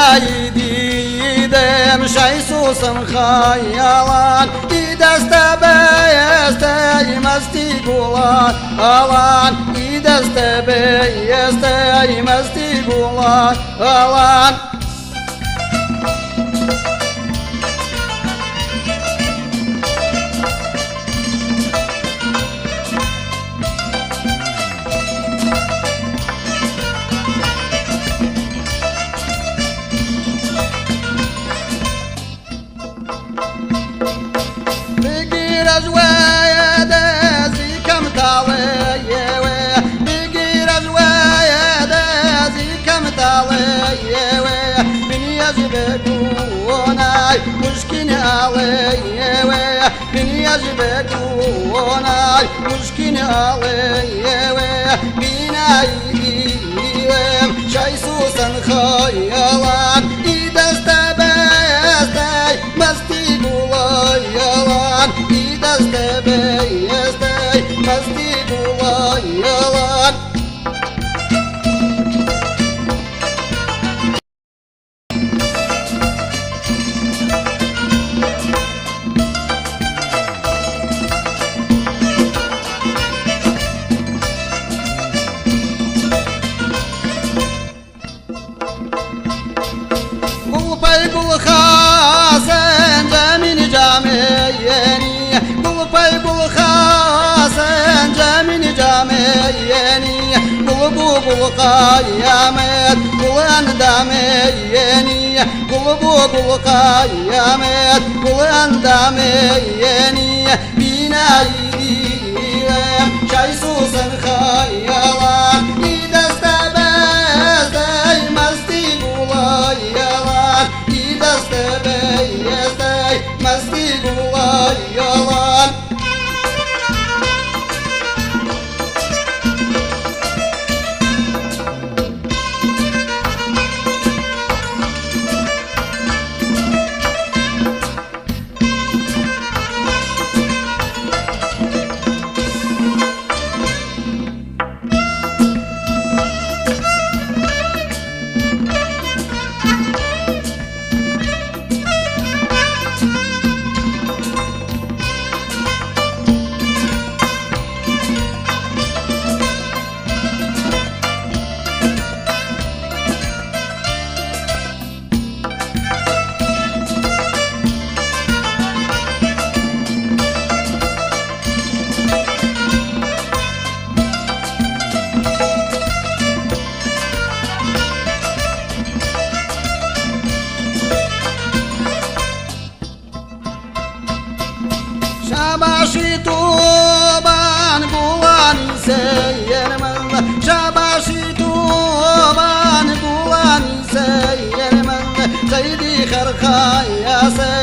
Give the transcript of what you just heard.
بنايدي مشي سوسن خيالان دسته بیسته مستی گلان آلان دسته بیسته مستی گلان آلان مشكين علي من يجبك وناي مشكين علي بناي شاي سوسن خيالان دسته بیسته مستی گلایلان دسته بیسته مستی گلایلان قل خاسن جمين جاميني قل خاسن جمين جاميني قل قيامت قل انداميني قل قيامت قل انداميني بنايدي شاي سوسن خيالان دسته بیسته مستی گلایلان دسته بیسته مستی گلایلان شباشي توبان بواني سيرمن شباشي توبان بواني سيرمن سيدي خرخا يا سيد